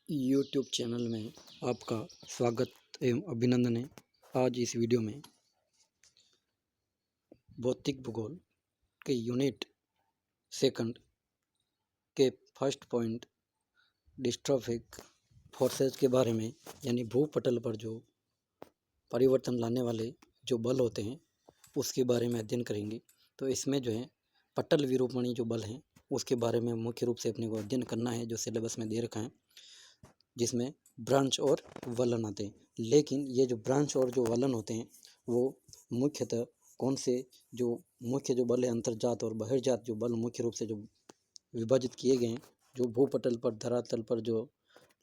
YouTube channel में आपका स्वागत एवं अभिनंदन है। आज इस वीडियो में भौतिक भूगोल के यूनिट सेकंड के फर्स्ट पॉइंट डिस्ट्रॉफिक फोर्सेस के बारे में, यानी भूपटल पर जो परिवर्तन लाने वाले जो बल होते हैं उसके बारे में अध्ययन करेंगे। तो इसमें जो है पटल विरूपणी जो बल हैं उसके बारे में मुख्य रूप से अपने को अध्ययन करना है, जो सिलेबस में दे रखा है, जिसमें ब्रांच और वलन आते हैं। लेकिन ये जो ब्रांच और जो वलन होते हैं वो मुख्यतः कौन से जो मुख्य जो बल है, अंतर्जात और बहिर्जात जो बल मुख्य रूप से जो विभाजित किए गए हैं, जो भूपटल पर धरातल पर जो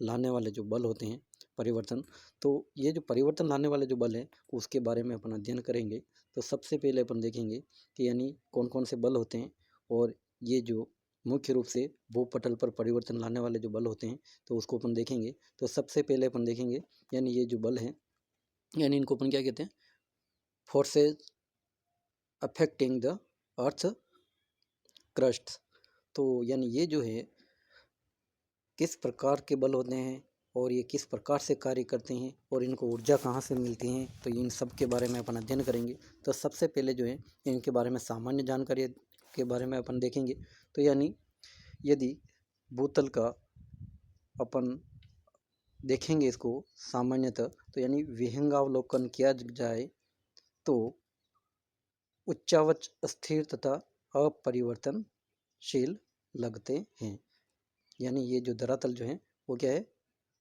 लाने वाले जो बल होते हैं परिवर्तन, तो ये जो परिवर्तन लाने वाले जो बल हैं उसके बारे में अपन अध्ययन करेंगे। तो सबसे पहले अपन देखेंगे कि यानी कौन कौन से बल होते हैं और ये जो मुख्य रूप से भूपटल पर परिवर्तन लाने वाले जो बल होते हैं तो उसको अपन देखेंगे। तो सबसे पहले अपन देखेंगे यानी ये जो बल हैं, यानी इनको अपन क्या कहते हैं, forces affecting the earth crust. तो यानी ये जो है किस प्रकार के बल होते हैं और ये किस प्रकार से कार्य करते हैं और इनको ऊर्जा कहाँ से मिलती है, तो इन सब के बारे में अपन अध्ययन करेंगे। तो सबसे पहले जो है इनके बारे में सामान्य जानकारी के बारे में अपन देखेंगे। तो यानी यदि भूतल का अपन देखेंगे इसको सामान्यतः, तो यानी विहंगावलोकन किया जाए तो उच्चावच स्थिर तथा अपरिवर्तनशील लगते हैं। यानी ये जो धरातल जो है वो क्या है,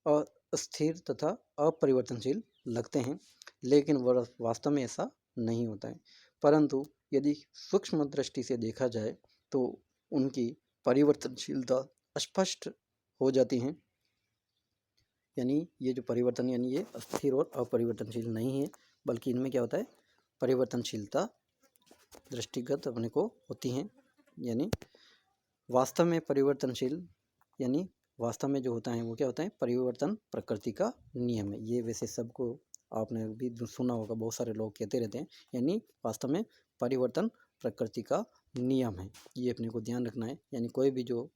अस्थिर तथा अपरिवर्तनशील लगते हैं, लेकिन वास्तव में ऐसा नहीं होता है। परंतु यदि सूक्ष्म दृष्टि से देखा जाए तो उनकी परिवर्तनशीलता स्पष्ट हो जाती है। यानी ये जो परिवर्तन यानी ये अस्थिर और अपरिवर्तनशील नहीं है, बल्कि इनमें क्या होता है, परिवर्तनशीलता दृष्टिगत अपने को होती हैं। यानी वास्तव में परिवर्तनशील, यानी वास्तव में जो होता है वो क्या होता है, परिवर्तन प्रकृति का नियम है। ये वैसे सबको आपने भी सुना होगा, बहुत सारे लोग कहते रहते हैं। यानी वास्तव में परिवर्तन प्रकृति का नियम है, ये अपने को ध्यान रखना है। यानी कोई भी जो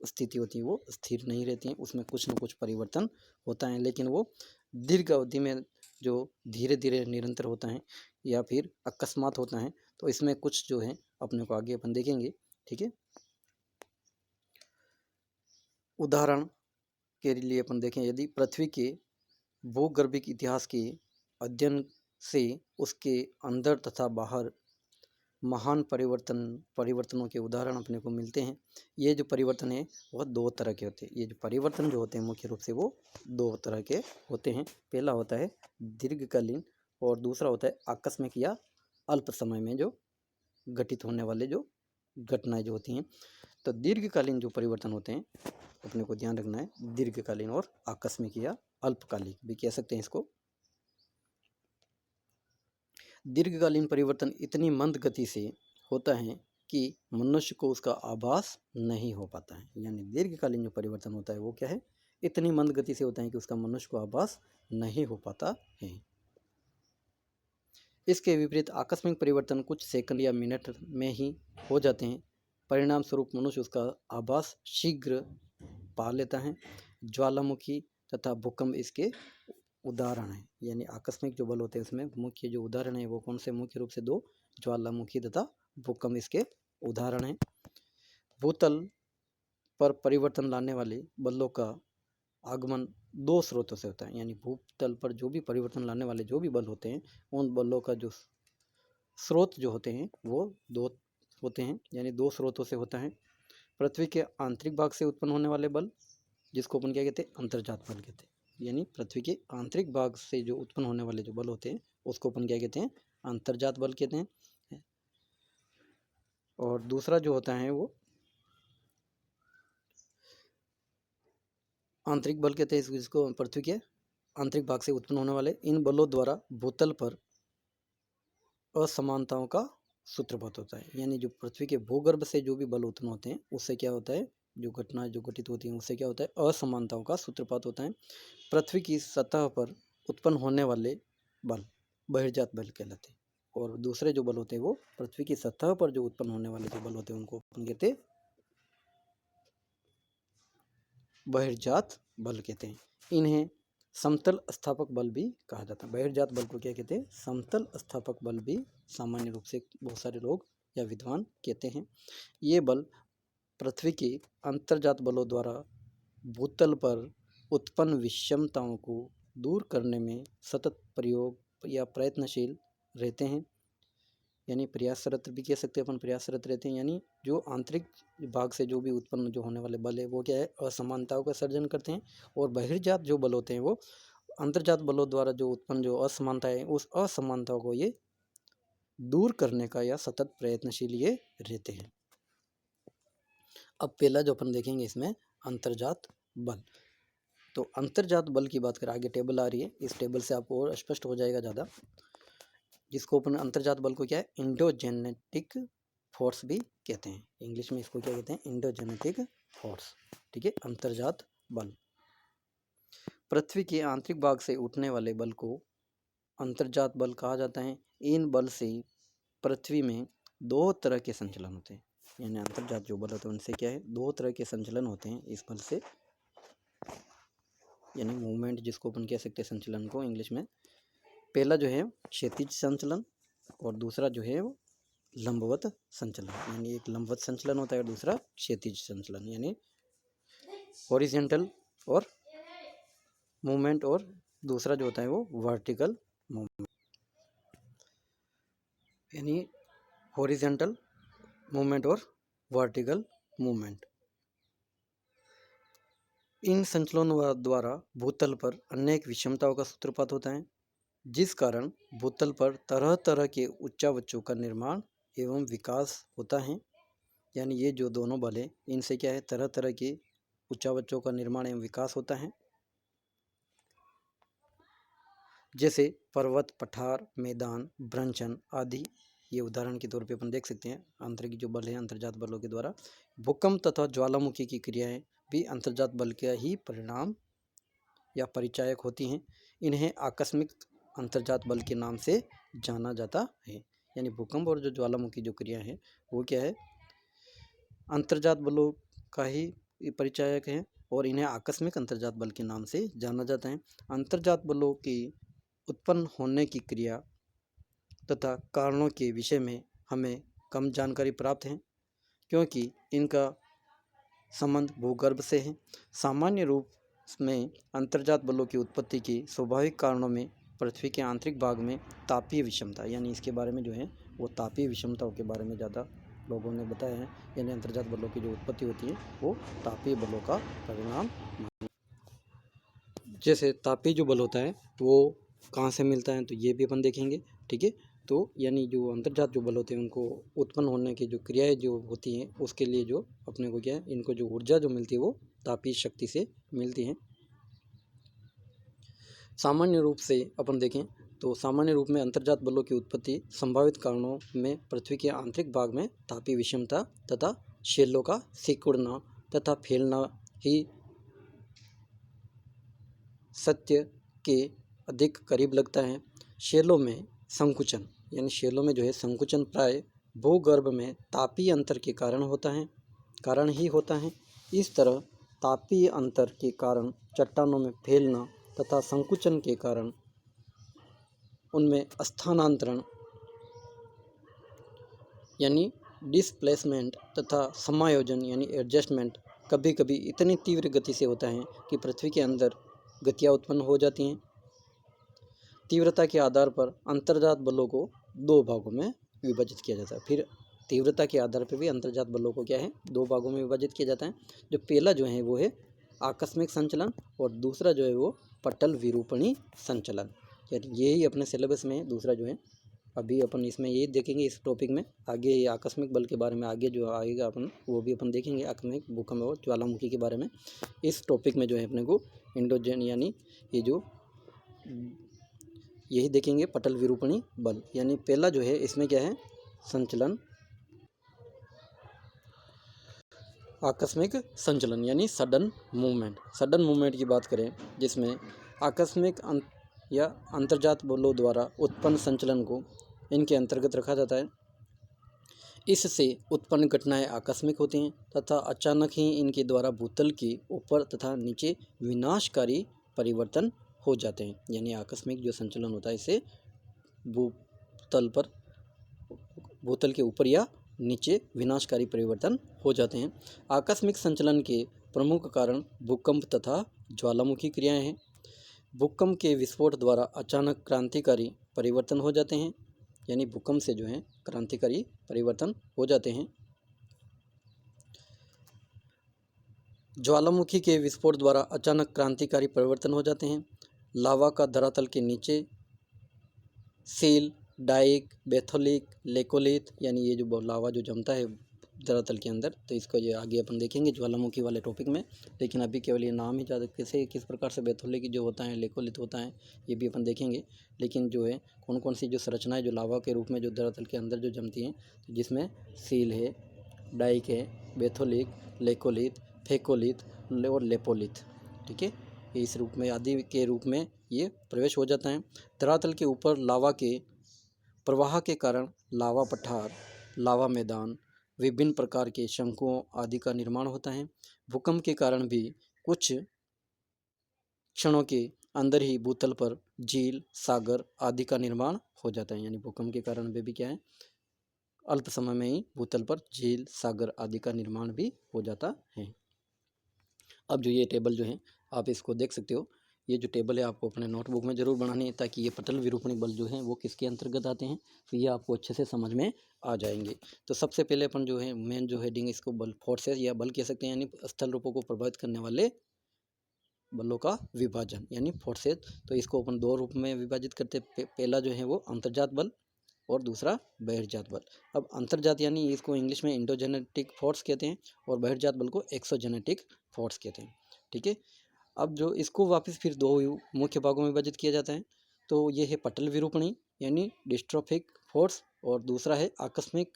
स्थिति होती है वो स्थिर नहीं रहती है, उसमें कुछ न कुछ परिवर्तन होता है, लेकिन वो दीर्घ अवधि में जो धीरे धीरे निरंतर होता है या फिर अकस्मात होता है। तो इसमें कुछ जो है अपने को आगे अपन देखेंगे, ठीक है। उदाहरण के लिए अपन देखें, यदि पृथ्वी के भूगर्भिक इतिहास के अध्ययन से उसके अंदर तथा बाहर महान परिवर्तनों के उदाहरण अपने को मिलते हैं। ये जो परिवर्तन है वह दो तरह के होते हैं। ये जो परिवर्तन जो होते हैं मुख्य रूप से वो दो तरह के होते हैं। पहला होता है दीर्घकालीन और दूसरा होता है आकस्मिक या अल्प समय में जो घटित होने वाले जो घटनाएं जो होती हैं। तो दीर्घकालीन जो परिवर्तन होते हैं अपने को ध्यान रखना है, दीर्घकालीन और आकस्मिक या अल्पकालिक भी कह सकते हैं इसको। दीर्घकालीन परिवर्तन इतनी मंद गति से होता है कि मनुष्य को उसका आभास नहीं हो पाता है। यानी दीर्घकालीन जो परिवर्तन होता है वो क्या है, इतनी मंद गति से होता है कि उसका मनुष्य को आभास नहीं हो पाता है। इसके विपरीत आकस्मिक परिवर्तन कुछ सेकंड या मिनट में ही हो जाते हैं। परिणाम स्वरूप मनुष्य उसका आभास शीघ्र पा लेता है। ज्वालामुखी तथा भूकंप इसके उदाहरण हैं। यानी आकस्मिक जो बल होते हैं उसमें मुख्य जो उदाहरण है वो कौन से, मुख्य रूप से दो, ज्वालामुखी तथा भूकंप इसके उदाहरण हैं। भूतल पर परिवर्तन लाने वाले बलों का आगमन दो स्रोतों से होता है। यानी भूतल पर जो भी परिवर्तन लाने वाले जो भी बल होते हैं उन बलों का जो स्रोत जो होते हैं वो दो होते हैं, यानी दो स्रोतों से होता है। पृथ्वी के आंतरिक भाग से उत्पन्न होने वाले बल, जिसको अपन क्या कहते हैं, अंतर्जात बल कहते हैं। यानी पृथ्वी के आंतरिक भाग से जो उत्पन्न होने वाले जो बल होते हैं उसको अपन क्या कहते हैं, अंतर्जात बल कहते हैं। और दूसरा जो होता है वो आंतरिक बल कहते हैं, इसको पृथ्वी के आंतरिक भाग से उत्पन्न होने वाले इन बलों द्वारा भूतल पर असमानताओं का सूत्रपात होता है। यानी जो पृथ्वी के भूगर्भ से जो भी बल उत्पन्न होते हैं उससे क्या होता है, जो घटनाएं जो घटित होती हैं उससे क्या होता है, असमानताओं का सूत्रपात होता है। पृथ्वी की सतह पर उत्पन्न होने वाले बल बहिर्जात बल कहलाते हैं, और दूसरे जो बल होते हैं वो पृथ्वी की सतह पर जो उत्पन्न होने वाले जो बल होते हैं उनको अपन कहते हैं बहिर्जात बल कहते हैं। इन्हें समतल स्थापक बल भी कहा जाता है। बहिर्जात बल को क्या कहते हैं? समतल स्थापक बल भी सामान्य रूप से बहुत सारे लोग या विद्वान कहते हैं। ये बल पृथ्वी के अंतर्जात बलों द्वारा भूतल पर उत्पन्न विषमताओं को दूर करने में सतत प्रयोग या प्रयत्नशील रहते हैं, यानी प्रयासरत भी कह सकते हैं अपन, प्रयासरत रहते हैं। यानी जो आंतरिक भाग से जो भी उत्पन्न जो होने वाले बल है वो क्या है? असमानताओं का सर्जन करते हैं। और बहिर्जात जो बल होते हैं वो अंतर्जात बलों द्वारा जो उत्पन्न जो असमानता है उस असमानताओं को ये दूर करने का या सतत प्रयत्नशील ये रहते हैं। अब पहला जो अपन देखेंगे इसमें अंतर्जात बल। तो अंतर्जात बल की बात करें, आगे टेबल आ रही है, इस टेबल से आपको और स्पष्ट हो जाएगा ज़्यादा। जिसको अपन अंतर्जात बल को क्या है? इंडोजेनेटिक फोर्स भी कहते हैं। इंग्लिश में इसको क्या कहते हैं? Endogenetic force. ठीक है, अंतर्जात बल। पृथ्वी के आंतरिक भाग से उठने वाले बल को अंतर्जात बल कहा जाता है। इन बल से पृथ्वी में दो तरह के संचलन होते हैं, यानी अंतर्जात जो बल होते हैं उनसे क्या है? दो तरह के संचलन होते हैं इस बल से, यानी मूवमेंट जिसको अपन कह सकते हैं संचलन को इंग्लिश में। पहला जो है क्षैतिज संचलन और दूसरा जो है वो लंबवत संचलन। यानी एक लंबवत संचलन होता है और दूसरा क्षैतिज संचलन, यानी हॉरिजॉन्टल और मूवमेंट, और दूसरा जो होता है वो वर्टिकल मूवमेंट, यानी हॉरिजॉन्टल मूवमेंट और वर्टिकल मूवमेंट। इन संचलनों द्वारा भूतल पर अनेक विषमताओं का सूत्रपात होता है, जिस कारण भूतल पर तरह तरह के उच्चावचों का निर्माण एवं विकास होता है। यानी ये जो दोनों बल हैं इनसे क्या है? तरह तरह के उच्चावचों का निर्माण एवं विकास होता है, जैसे पर्वत, पठार, मैदान, भ्रंशन आदि। ये उदाहरण के तौर पे अपन देख सकते हैं आंतरिक जो बल है अंतर्जात बलों के द्वारा। भूकंप तथा ज्वालामुखी की क्रियाएं भी अंतर्जात बल का ही परिणाम या परिचायक होती हैं। इन्हें आकस्मिक अंतर्जात बल के नाम से जाना जाता है। यानी भूकंप और जो ज्वालामुखी जो क्रिया है वो क्या है? अंतर्जात बलों का ही परिचायक है और इन्हें आकस्मिक अंतर्जात बल के नाम से जाना जाता है। अंतर्जात बलों की उत्पन्न होने की क्रिया तथा कारणों के विषय में हमें कम जानकारी प्राप्त है, क्योंकि इनका संबंध भूगर्भ से है। सामान्य रूप में अंतर्जात बलों की उत्पत्ति के स्वाभाविक कारणों में पृथ्वी के आंतरिक भाग में तापीय विषमता, यानी इसके बारे में जो है वो तापीय विषमताओं के बारे में ज़्यादा लोगों ने बताया है। यानी अंतर्जात बलों की जो उत्पत्ति होती है वो तापीय बलों का परिणाम। जैसे तापीय जो बल होता है वो कहाँ से मिलता है तो ये भी अपन देखेंगे। ठीक है, तो यानी जो अंतर्जात जो बल होते हैं उनको उत्पन्न होने की जो क्रियाएं जो होती हैं उसके लिए जो अपने को क्या है, इनको जो ऊर्जा जो मिलती है वो तापीय शक्ति से मिलती है। सामान्य रूप से अपन देखें तो सामान्य रूप में अंतर्जात बलों की उत्पत्ति संभावित कारणों में पृथ्वी के आंतरिक भाग में तापीय विषमता तथा शैलों का सिकुड़ना तथा फैलना ही सत्य के अधिक करीब लगता है। शैलों में संकुचन, यानी शैलों में जो है संकुचन प्राय भूगर्भ में तापीय अंतर के कारण ही होता है। इस तरह तापीय अंतर के कारण चट्टानों में फैलना तथा संकुचन के कारण उनमें स्थानांतरण यानी डिस्प्लेसमेंट तथा समायोजन यानी एडजस्टमेंट कभी कभी इतनी तीव्र गति से होता है कि पृथ्वी के अंदर गतियाँ उत्पन्न हो जाती हैं। तीव्रता के आधार पर अंतर्जात बलों को दो भागों में विभाजित किया जाता है। फिर तीव्रता के आधार पर भी अंतर्जात बलों को क्या है? दो भागों में विभाजित किया जाता है। जो पहला जो है वो है आकस्मिक संचलन और दूसरा जो है वो पटल विरूपणी संचलन। यानी यही अपने सिलेबस में दूसरा जो है अभी अपन इसमें यही देखेंगे इस टॉपिक में। आगे ये आकस्मिक बल के बारे में आगे जो आएगा अपन वो भी अपन देखेंगे, आकस्मिक भूकंप और ज्वालामुखी के बारे में। इस टॉपिक में जो है अपने को इंडोजन यानी ये जो यही देखेंगे पटल विरूपणी बल। यानी पहला जो है इसमें क्या है? संचलन आकस्मिक संचलन यानी सडन मूवमेंट। सडन मूवमेंट की बात करें जिसमें आकस्मिक या अंतर्जात बलों द्वारा उत्पन्न संचलन को इनके अंतर्गत रखा जाता है। इससे उत्पन्न घटनाएं आकस्मिक होती हैं तथा अचानक ही इनके द्वारा भूतल के ऊपर तथा नीचे विनाशकारी परिवर्तन हो जाते हैं। यानी आकस्मिक जो संचलन होता है इससे भूतल के ऊपर या नीचे विनाशकारी परिवर्तन हो जाते हैं। आकस्मिक संचलन के प्रमुख कारण भूकंप तथा ज्वालामुखी क्रियाएं हैं। भूकंप के विस्फोट द्वारा अचानक क्रांतिकारी परिवर्तन हो जाते हैं। यानी भूकंप से जो है क्रांतिकारी परिवर्तन हो जाते हैं। ज्वालामुखी के विस्फोट द्वारा अचानक क्रांतिकारी परिवर्तन हो जाते हैं। लावा का धरातल के नीचे सील, डाइक, बेथोलिक, लेकोलिथ, यानी ये जो लावा जो जमता है धरातल के अंदर, तो इसको ये आगे अपन देखेंगे ज्वालामुखी वाले टॉपिक में। लेकिन अभी केवल ये नाम ही ज़्यादा किस प्रकार से बेथोलिक जो होता है, लेकोलिथ होता है, ये भी अपन देखेंगे। लेकिन जो है कौन कौन सी जो संरचनाएं जो लावा के रूप में जो धरातल के अंदर जो जमती हैं, तो जिसमें सील है, डाइक है, बेथोलिक, लेकोलिथ, फेकोलिथ और लेपोलिथ। ठीक है, इस रूप में आदि के रूप में ये प्रवेश हो जाता है। धरातल के ऊपर लावा के प्रवाह के कारण लावा पठार, लावा मैदान, विभिन्न प्रकार के शंकुओं आदि का निर्माण होता है। भूकंप के कारण भी कुछ क्षणों के अंदर ही भूतल पर झील, सागर आदि का निर्माण हो जाता है। यानी भूकंप के कारण भी क्या है, अल्प समय में ही भूतल पर झील, सागर आदि का निर्माण भी हो जाता है। अब जो ये टेबल जो है आप इसको देख सकते हो, ये जो टेबल है आपको अपने नोटबुक में ज़रूर बनानी है, ताकि ये पटल विरूपणी बल जो है वो किसके अंतर्गत आते हैं, तो ये आपको अच्छे से समझ में आ जाएंगे। तो सबसे पहले अपन जो है मेन जो हेडिंग इसको बल फोर्सेस या बल कह सकते हैं, यानी स्थल रूपों को प्रभावित करने वाले बलों का विभाजन यानी फोर्सेस। तो इसको अपन दो रूप में विभाजित करते, पहला जो है वो अंतर्जात बल और दूसरा बहिर्जात बल। अब अंतर्जात यानी इसको इंग्लिश में इंडोजेनेटिक फोर्स कहते हैं और बहिर्जात बल को एक्सोजेनेटिक फोर्स कहते हैं। ठीक है, अब जो इसको वापस फिर दो मुख्य भागों में विभाजित किया जाता है। तो ये है पटल विरूपणी यानी डिस्ट्रोफिक फोर्स, और दूसरा है आकस्मिक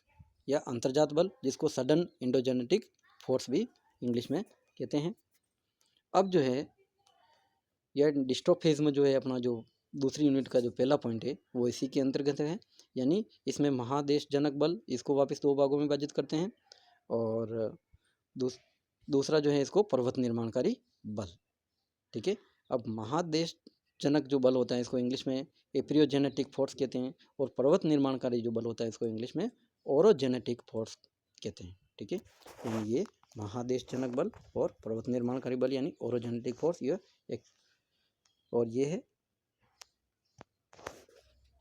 या अंतर्जात बल, जिसको सडन इंडोजेनेटिक फोर्स भी इंग्लिश में कहते हैं। अब जो है यह डिस्ट्रोफिज्म जो है अपना जो दूसरी यूनिट का जो पहला पॉइंट है वो इसी के अंतर्गत है। यानी इसमें महादेश जनक बल, इसको वापस दो भागों में विभाजित करते हैं, और दूसरा जो है इसको पर्वत निर्माणकारी बल। ठीक है, अब महादेश जनक जो बल होता है इसको इंग्लिश में एप्रियोजेनेटिक फोर्स कहते हैं, और पर्वत निर्माणकारी जो बल होता है इसको इंग्लिश में ओरोजेनेटिक फोर्स कहते हैं। ठीक है, यानी ये महादेश जनक बल और पर्वत निर्माणकारी बल यानी ओरोजेनेटिक फोर्स, ये एक और ये है।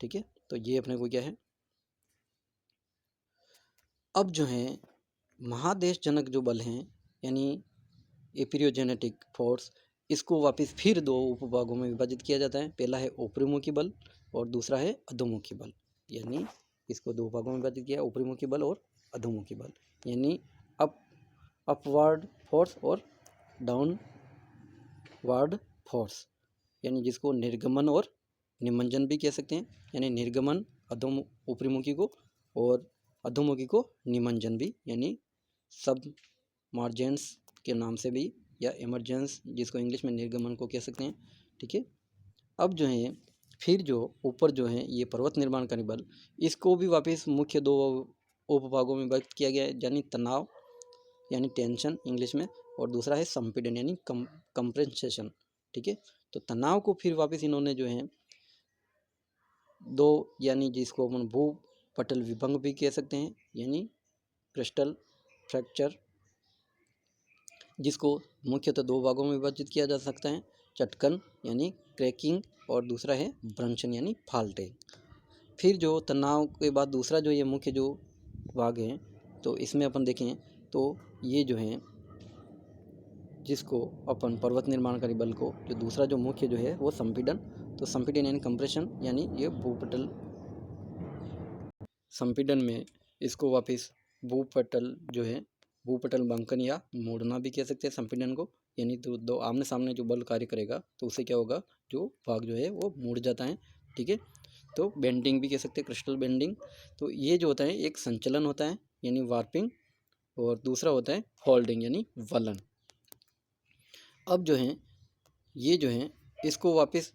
ठीक है, तो ये अपने को क्या है, अब जो है महादेश जनक जो बल हैं यानी एपिरियोजेनेटिक फोर्स, इसको वापस फिर दो उपभागों में विभाजित किया जाता है। पहला है ऊपरीमुखी बल और दूसरा है अधोमुखी बल। यानी इसको दो भागों में विभाजित किया, ऊपरीमुखी बल और अधोमुखी बल। यानी अपवर्ड फोर्स और डाउनवर्ड फोर्स, यानी जिसको निर्गमन और निमज्जन भी कह सकते हैं। यानी निर्गमन ऊपरीमुखी को और अधोमुखी को निमज्जन भी, यानी सब मार्जेंस के नाम से भी, या इमरजेंस जिसको इंग्लिश में निर्गमन को कह सकते हैं। ठीक है, अब जो है फिर जो ऊपर जो है ये पर्वत निर्माणकारी बल, इसको भी वापस मुख्य दो उपभागों में व्यक्त किया गया है। यानी तनाव यानी टेंशन इंग्लिश में, और दूसरा है संपीड़न यानी कंप्रेंसेशन। ठीक है, तो तनाव को फिर वापस इन्होंने जो है दो, यानी जिसको अपन भू पटल विभंग भी कह सकते हैं, यानी क्रिस्टल फ्रैक्चर, जिसको मुख्यतः दो भागों में विभाजित किया जा सकता है, चटकन यानी क्रैकिंग और दूसरा है ब्रंशन यानी फाल्टिंग। फिर जो तनाव के बाद दूसरा जो ये मुख्य जो भाग है, तो इसमें अपन देखें तो ये जो है जिसको अपन पर्वत निर्माणकारी बल को जो दूसरा जो मुख्य जो है वो संपीड़न, तो संपीड़न यानी कंप्रेशन, यानी ये भूपटल संपीड़न में इसको वापस भूपटल जो है भूपटल बंकन या मोड़ना भी कह सकते हैं संपीड़न को। यानी तो दो आमने सामने जो बल कार्य करेगा तो उससे क्या होगा, जो भाग जो है वो मुड़ जाता है। ठीक है, तो बेंडिंग भी कह सकते हैं, क्रिस्टल बेंडिंग। तो ये जो होता है एक संचलन होता है यानी वार्पिंग, और दूसरा होता है फोल्डिंग यानी वलन। अब जो है ये जो है इसको वापस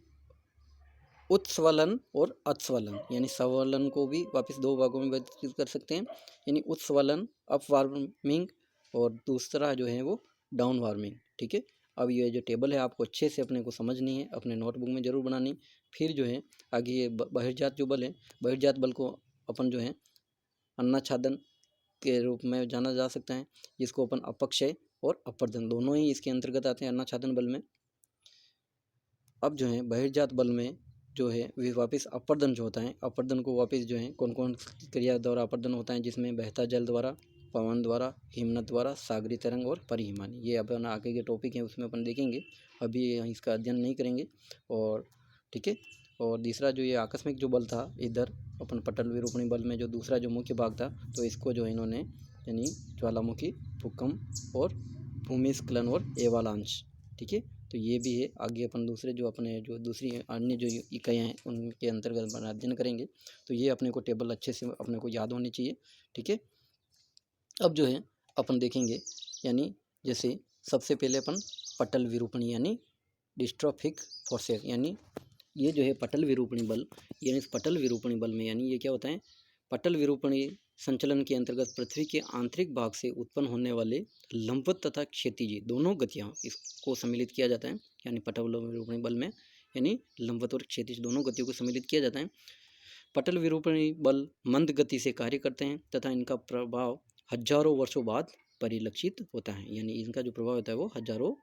उत्स्वलन और अत्स्वलन, यानी स्वलन को भी वापस दो भागों में विभाजित कर सकते हैं, यानी उत्स्वलन अप वार्मिंग और दूसरा जो है वो डाउन वार्मिंग। ठीक है, अब ये जो टेबल है आपको अच्छे से अपने को समझनी है, अपने नोटबुक में जरूर बनानी। फिर जो है आगे ये बहिर्जात जो बल है, बहिर्जात बल को अपन जो है अन्नाच्छादन के रूप में जाना जा सकता है, जिसको अपन अपक्षय और अपर्दन दोनों ही इसके अंतर्गत आते हैं अन्नाच्छादन बल में। अब जो है बहिर्जात बल में जो है वे वापस अपर्दन जो होता है, अपर्दन को वापस जो है कौन कौन क्रिया द्वारा अपर्दन होता है, जिसमें बहता जल द्वारा, पवन द्वारा, हिमनद द्वारा, सागरी तरंग और परिहिमानी। ये अपन आगे के टॉपिक हैं उसमें अपन देखेंगे, अभी इसका अध्ययन नहीं करेंगे। और ठीक है, और तीसरा जो ये आकस्मिक जो बल था इधर अपन पटल विरूपणी बल में जो दूसरा जो मुख्य भाग था, तो इसको जो इन्होंने यानी ज्वालामुखी, भूकंप और भूमिस्खलन और एवालांच। ठीक है, तो ये भी है। आगे अपन दूसरे जो अपने जो दूसरी अन्य जो इकाइयाँ हैं उनके अंतर्गत अपन अध्ययन करेंगे। तो ये अपने को टेबल अच्छे से अपने को याद होनी चाहिए। ठीक है, अब जो है अपन देखेंगे, यानी जैसे सबसे पहले अपन पटल विरूपणी यानी डिस्ट्रॉफिक फोर्सेस, यानी ये जो है पटल विरूपणी बल, यानी इस पटल विरूपणी बल में यानी ये क्या होता है, पटल विरूपणी संचलन के अंतर्गत पृथ्वी के आंतरिक भाग से उत्पन्न होने वाले लंबवत तथा क्षैतिज दोनों गतियाँ इसको सम्मिलित किया जाता है। यानी पटल विरूपणी बल में यानी लंबवत और क्षैतिज दोनों गतियों को सम्मिलित किया जाता है। पटल विरूपणी बल मंद गति से कार्य करते हैं तथा इनका प्रभाव हजारों वर्षों बाद परिलक्षित होता है, यानी इनका जो प्रभाव होता है वो हजारों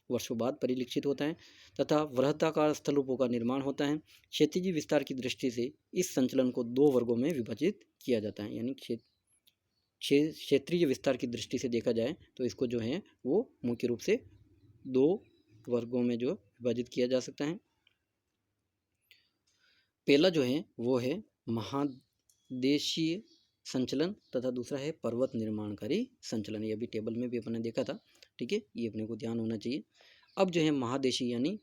वर्षों बाद परिलक्षित होता है तथा वृहदाकार स्थलरूपों का निर्माण होता है। क्षैतिज विस्तार की दृष्टि से इस संचलन को दो वर्गों में विभाजित किया जाता है, यानी क्षेत्रीय विस्तार की दृष्टि से देखा जाए तो इसको जो है वो मुख्य रूप से दो वर्गों में जो विभाजित किया जा सकता है। पहला जो है वो है महादेशीय संचलन तथा दूसरा है पर्वत निर्माणकारी संचलन। ये अभी टेबल में भी अपने देखा था। ठीक है, ये अपने को ध्यान होना चाहिए। अब जो है महादेशी यानी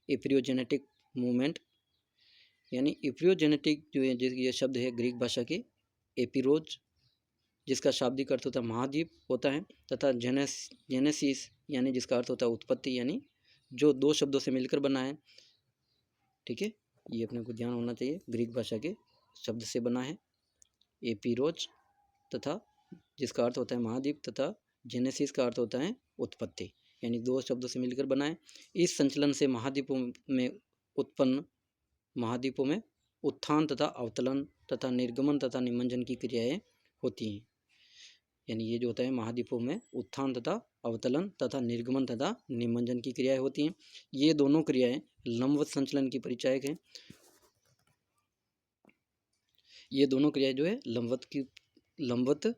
एपियोजेनेटिक मूवमेंट, यानी एपियोजेनेटिक जो है ये शब्द है ग्रीक भाषा के एपिरोज, जिसका शाब्दिक अर्थ होता है महाद्वीप होता है, तथा जेनेसिस यानी जिसका अर्थ होता है उत्पत्ति, यानी जो दो शब्दों से मिलकर बना है। ठीक है, ये अपने को ध्यान होना चाहिए, ग्रीक भाषा के शब्द से बना है एपिरोज, तथा जिसका अर्थ होता है महाद्वीप, तथा जेनेसिस का अर्थ होता है उत्पत्ति, यानी दो शब्दों से मिलकर बना है। इस संचलन से महाद्वीपों में उत्थान तथा अवतलन तथा निर्गमन तथा निमज्जन की क्रियाएं होती हैं। यानी ये जो होता है महाद्वीपों में उत्थान तथा अवतलन तथा निर्गमन तथा निमज्जन की क्रियाएं होती हैं। ये दोनों क्रियाएं लंबवत संचलन की परिचायक हैं। ये दोनों क्रियाएं जो है लंबवत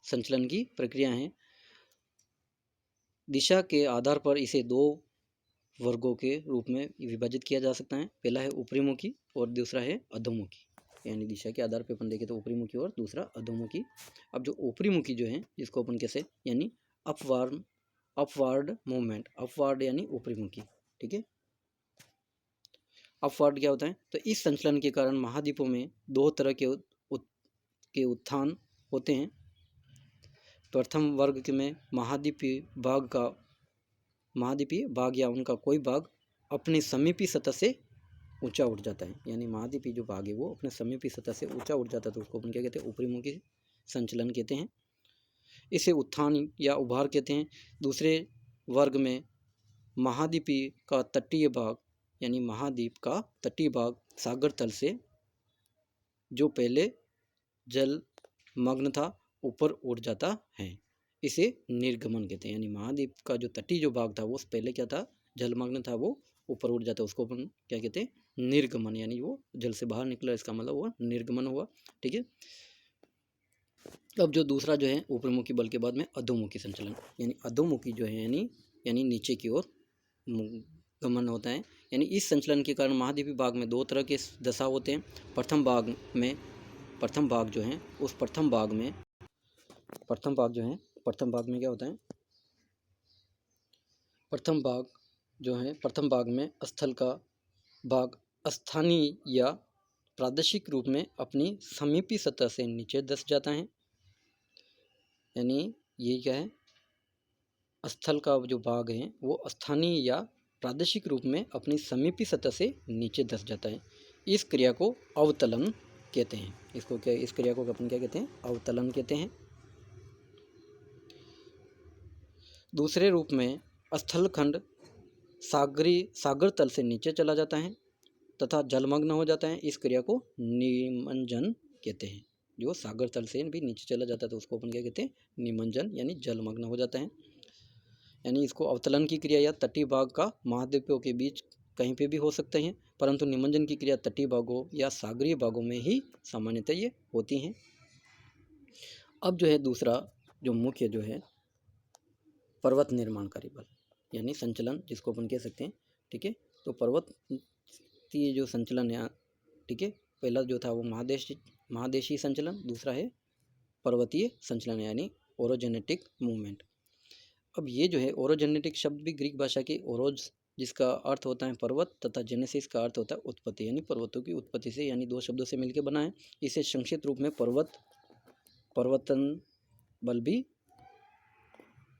संचलन की प्रक्रिया हैं। दिशा के आधार पर इसे दो वर्गों के रूप में विभाजित किया जा सकता है। पहला है ऊपरीमुखी और दूसरा है अधोमुखी, यानी दिशा के आधार पर अपन देखें तो ऊपरीमुखी और दूसरा अधोमुखी। अब जो ऊपरीमुखी जो है जिसको अपन कैसे यानी अपवार्ड मूवमेंट, अपवार्ड यानी ऊपरीमुखी। ठीक है, अपवार्ड क्या होता है, तो इस संचलन के कारण महाद्वीपों में दो तरह के उत्थान होते हैं। प्रथम वर्ग में महाद्वीपीय भाग या उनका कोई भाग अपनी समीपी सतह से ऊंचा उठ जाता है, यानी महाद्वीपीय जो भाग है वो अपने समीपी सतह से ऊंचा उठ जाता है, तो उसको अपन क्या कहते हैं ऊपरीमुखी संचलन कहते हैं। इसे उत्थान या उभार कहते हैं। दूसरे वर्ग में महाद्वीपीय का तटीय भाग, यानी महाद्वीप का तटीय भाग सागर तल से जो पहले जलमग्न था ऊपर उठ जाता है, इसे निर्गमन कहते हैं। यानी महाद्वीप का जो तटीय जो भाग था वो पहले क्या था, जलमग्न था, वो ऊपर उठ जाता है, उसको अपन क्या कहते हैं निर्गमन, यानी वो जल से बाहर निकला, इसका मतलब हुआ निर्गमन हुआ। ठीक है, अब जो दूसरा जो है ऊपरमुखी बल के बाद में अधोमुखी संचलन, यानी अधोमुखी जो है यानी नीचे की ओर गमन होता है। यानी इस संचलन के कारण महाद्वीपीय भाग में दो तरह के दशा होते हैं। प्रथम भाग जो है उस प्रथम भाग में क्या होता है, प्रथम भाग में स्थल का भाग स्थानीय या प्रादेशिक रूप में अपनी समीपी सतह से नीचे धंस जाता है। यानी ये क्या है, स्थल का जो भाग है वो स्थानीय या प्रादेशिक रूप में अपनी समीपी सतह से नीचे धंस जाता है। इस क्रिया को अवतलन कहते हैं। इस क्रिया को अपन क्या कहते हैं? अवतलन कहते हैं। दूसरे रूप में स्थलखंड सागर तल से नीचे चला जाता है तथा जलमग्न हो जाता है। इस क्रिया को निमज्जन कहते हैं। जो सागर तल से भी नीचे चला जाता है तो उसको अपन क्या कहते हैं? निमज्जन, यानी जलमग्न हो जाता है। यानी इसको अवतलन की क्रिया या तटीय भाग का महाद्वीपों के बीच कहीं पे भी हो सकते हैं, परंतु निमज्जन की क्रिया तटीय भागों या सागरीय भागों में ही सामान्यतः ये होती हैं। अब जो है दूसरा जो मुख्य जो है पर्वत निर्माणकारी बल यानी संचलन, जिसको अपन कह सकते हैं। ठीक है, तो पर्वतीय जो संचलन है, ठीक है, पहला जो था वो महादेशीय संचलन, दूसरा है पर्वतीय संचलन यानी ओरोजेनेटिक मूवमेंट। अब ये जो है ओरोजेनेटिक शब्द भी ग्रीक भाषा के ओरोज, जिसका अर्थ होता है पर्वत, तथा जेनेसिस का अर्थ होता है उत्पत्ति, यानी पर्वतों की उत्पत्ति से, यानी दो शब्दों से मिलकर बना है। इसे संक्षिप्त रूप में पर्वतन बल भी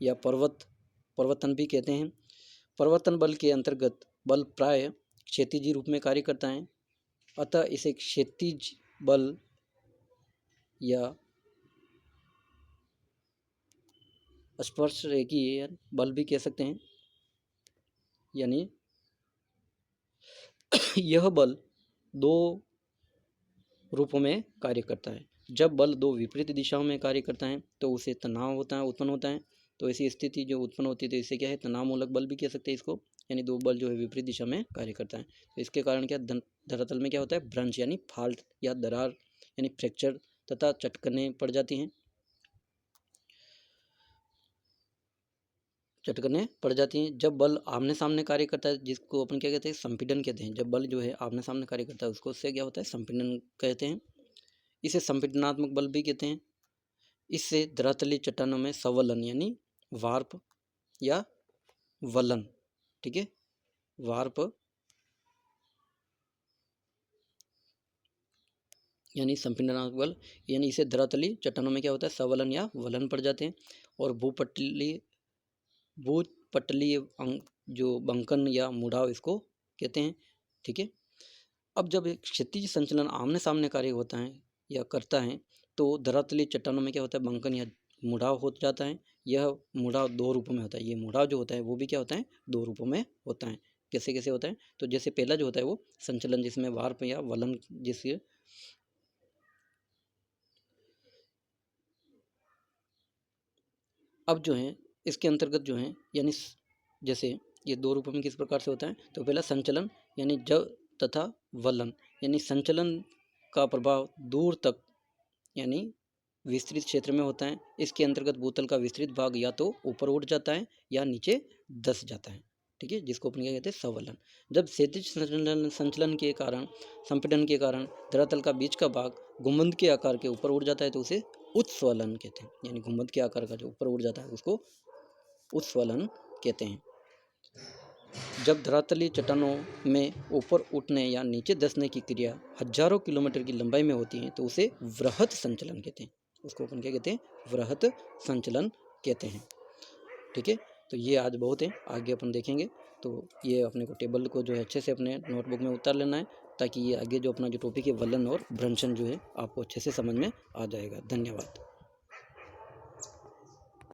या पर्वतन भी कहते हैं। पर्वतन बल के अंतर्गत बल प्राय क्षैतिज रूप में कार्य करता है, अतः इसे क्षैतिज बल या स्पर्श रेखीय बल भी कह सकते हैं। यानी यह बल दो रूपों में कार्य करता है। जब बल दो विपरीत दिशाओं में कार्य करता है तो उसे तनाव उत्पन्न होता है। तो ऐसी स्थिति जो उत्पन्न होती है तो इससे क्या है? तनाव मूलक बल भी कह सकते हैं इसको। यानी दो बल जो है विपरीत दिशा में कार्य करता है, तो इसके कारण क्या धरातल में क्या होता है? भ्रंश यानी फाल्ट या दरार यानी फ्रैक्चर तथा चटकने पड़ जाती हैं। जब बल आमने सामने कार्य करता है, जिसको अपन क्या कहते हैं? संपीड़न कहते हैं। जब बल जो है आमने सामने कार्य करता है उसको उससे क्या होता है? संपीड़न कहते हैं। इसे संपीड़नात्मक बल भी कहते हैं। इससे धरातलीय चट्टानों में संवलन यानी वार्प या वलन, ठीक है, वार्प यानी संपीड़नात्मक बल, यानी इसे धरातलीय चट्टानों में क्या होता है? संवलन या वलन पड़ जाते हैं। और भूपटलीय जो बंकन या मुड़ाव इसको कहते हैं। ठीक है, अब जब एक क्षैतिज संचलन आमने सामने कार्य होता है या करता है तो धरातलीय चट्टानों में क्या होता है? बंकन या मुड़ाव हो जाता है। यह मुड़ाव दो रूपों में होता है। ये मुड़ाव जो होता है वो भी क्या होता है? दो रूपों में होता है। कैसे कैसे होता है? तो जैसे पहला जो होता है वो संचलन, जिसमें वार्प या वलन, जिससे अब जो है इसके अंतर्गत जो है, यानी जैसे ये दो रूपों में किस प्रकार से होता है? तो पहला संचलन यानी जब तथा वलन, यानी संचलन का प्रभाव दूर तक यानी विस्तृत क्षेत्र में होता है। इसके अंतर्गत भूतल का विस्तृत भाग या तो ऊपर उठ जाता है या नीचे धंस जाता है। ठीक है, जिसको अपन क्या कहते हैं? संवलन। जब क्षैतिज संचलन के कारण, संपीड़न के कारण धरातल का बीच का भाग गुंबद के आकार के ऊपर उठ जाता है तो उसे उत्स्वलन कहते हैं। यानी गुंबद के आकार का जो ऊपर उठ जाता है उसको उत्स्वलन कहते हैं। जब धरातलीय चट्टानों में ऊपर उठने या नीचे धंसने की क्रिया हजारों किलोमीटर की लंबाई में होती है तो उसे वृहत संचलन कहते हैं। उसको अपन क्या कहते हैं? वृहत संचलन कहते हैं। ठीक है, तो ये आज बहुत है, आगे अपन देखेंगे। तो ये अपने को टेबल को जो है अच्छे से अपने नोटबुक में उतार लेना है, ताकि ये आगे जो अपना जो टॉपिक है वलन और भ्रंशन जो है आपको अच्छे से समझ में आ जाएगा। धन्यवाद।